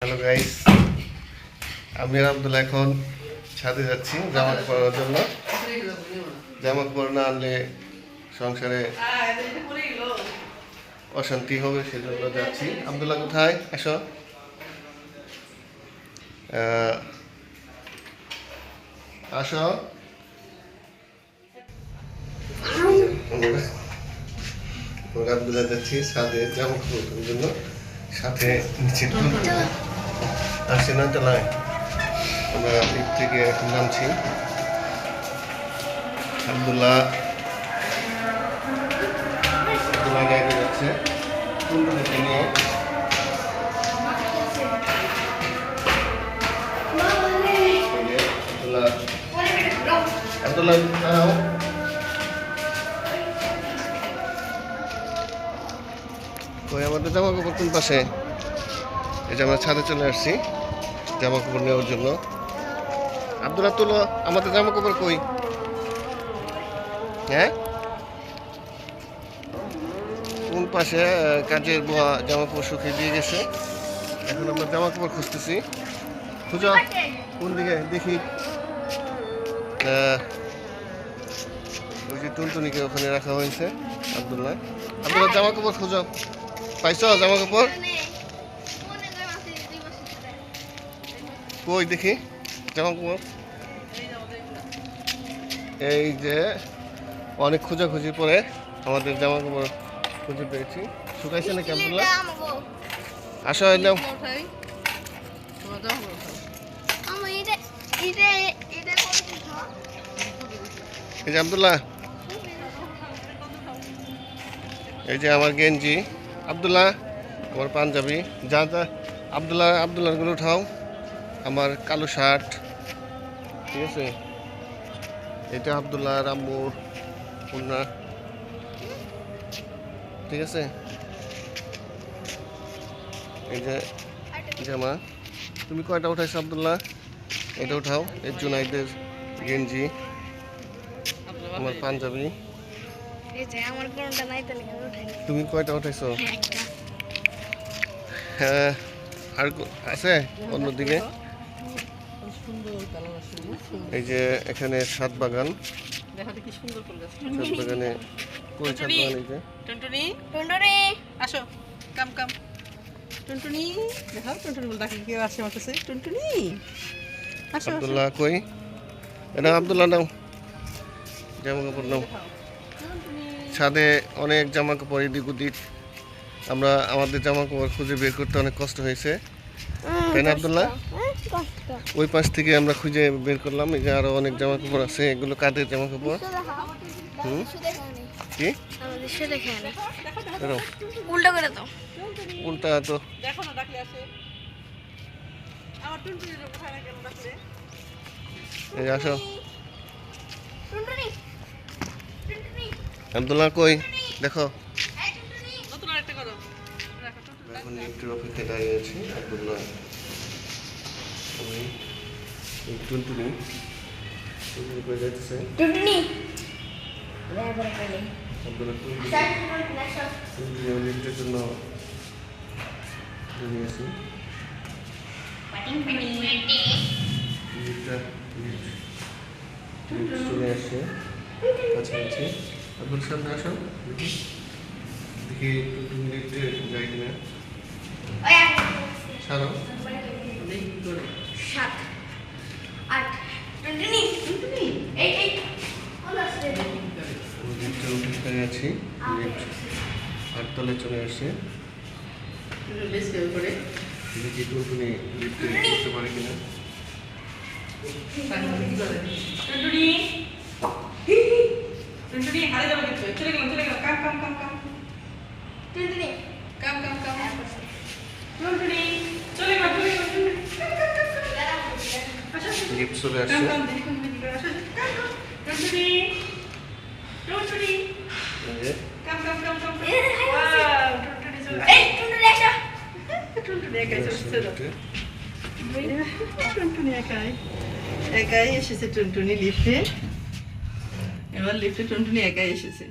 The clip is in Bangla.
হ্যালো গাইস, আমি আর আব্দুল্লাহ এখন ছাদে যাচ্ছি জামা কাপড় পরার জন্য। জামা কাপড় না আনলে সংসারে অশান্তি হবে, সেজন্য যাচ্ছি। আব্দুল্লাহ কোথায়? আসো। আসো। আব্দুল্লাহ যাচ্ছি ছাদে জামা কাপড় পরার জন্য, সাথে নিচে আসছে না তলায়। আমরা লিফট থেকে এখন নামছি। আব্দুল্লাহ গাড়ি যাচ্ছে টুনটুনিকে নিয়ে। আব্দুল্লাহ ওই আমাদের জামা কাপড় কোন পাশে? এই যে আমরা ছাদে চলে আসছি জামা কাপড় নেওয়ার জন্য। আব্দুল্লাহ তুলো, আমাদের জামা কাপড় কই? হ্যাঁ, কোন পাশে? কাজের বুয়া জামা কাপড় শুকিয়ে দিয়ে গেছে, এখন আমরা জামা কাপড় খুঁজতেছি। খুঁজো কোন দিকে দেখি। ওই যে টুনটুনিকে ওখানে রাখা হয়েছে। আব্দুল্লাহ জামা কাপড় খুঁজো, পাইছো জামা কাপড়? কই দেখি জামা কাপড়। এই যে অনেক খোঁজাখুঁজি পরে আমাদের জামা কাপড় খুঁজে পেয়েছি। শুকাইছে নাকি আব্দুল্লাহ? আসো এলাম। এই যে আব্দুল্লাহ, এই যে আমার গেঞ্জি। আব্দুল্লাহ আমার পাঞ্জাবি। যা যা আব্দুল্লাহর গুলো উঠাও। আমার কালো শার্ট, ঠিক আছে। এটা আব্দুল্লাহ আম্মুর ওড়না, ঠিক আছে। এই যে জামা। তুমি কয়টা উঠাইছো আব্দুল্লাহ? এটা উঠাও। এই জুনাইদের গেঞ্জি, আমার পাঞ্জাবি। তুমি কয়টা উঠাইছো? হ্যাঁ, আর আছে অন্যদিকে। এই যে এখানে ছাদ বাগান, ছাদ বাগানে কোন ছাদ বাগান? এই যে টুনটুনি আসো, কাম কাম। টুনটুনি দেখো, টুনটুনি বলে ডাকি কেউ আসে আমার কাছে। টুনটুনি আসো। আব্দুল্লাহ কই? এটা আব্দুল্লাহ নাও, জামা কাপড় নাও। ছাদে অনেক জামা কাপড় এদিক ওদিক। আমরা আমাদের জামা কাপড় খুঁজে বের করতে অনেক কষ্ট হয়েছে, তাই না আব্দুল্লাহ? ওই পাশ থেকে আমরা খুঁজে বের করলাম। এই যে আরো অনেক জামা কাপড় আছে, এগুলো কাদের জামা কাপড়? কি উল্টা করে দাও, উল্টা তো দেখো না, ডাকলে আসে। আমার টুনটুনির কোথায় না কেন ডাকলে? এই আসো। আব্দুল্লাহ কই দেখো। নতুন আরেকটা করো। এখন লিফটের অপেক্ষায় দাঁড়িয়ে আছি। আব্দুল্লাহ টুনটুনি করে যাচ্ছে। লিফটের জন্য চলে আসছে কাছাকাছি। আব্দুল সামনে আসো, দেখি টুনটুনি লিফটে যাই কিনা। ছাড়ো। লিফটের অপেক্ষায় আছি। লিফট 8 তলায় চলে আসছে। দেখি টুনটুনি লিফটে উঠতে পারে কিনা। টুনটুনি হারে যাবে কিন্তু। চলে গেলাম, চলে গেলাম। কাম কাম কাম কাম। টুনটুনি কাম কাম কাম। টুনটুনি চলে গেলাম, চলে গেলাম। লিফট চলে আসছে। টুনটুনি টুনটুনি কাম কাম কাম কাম। টুনটুনি চলে। এই টুনটুনি আসো। টুনটুনি একাই চলছে। টুনটুনি একাই এসেছে। টুনটুনি লিফটে, এবার লিফটে টুনটুনি একাই এসেছে।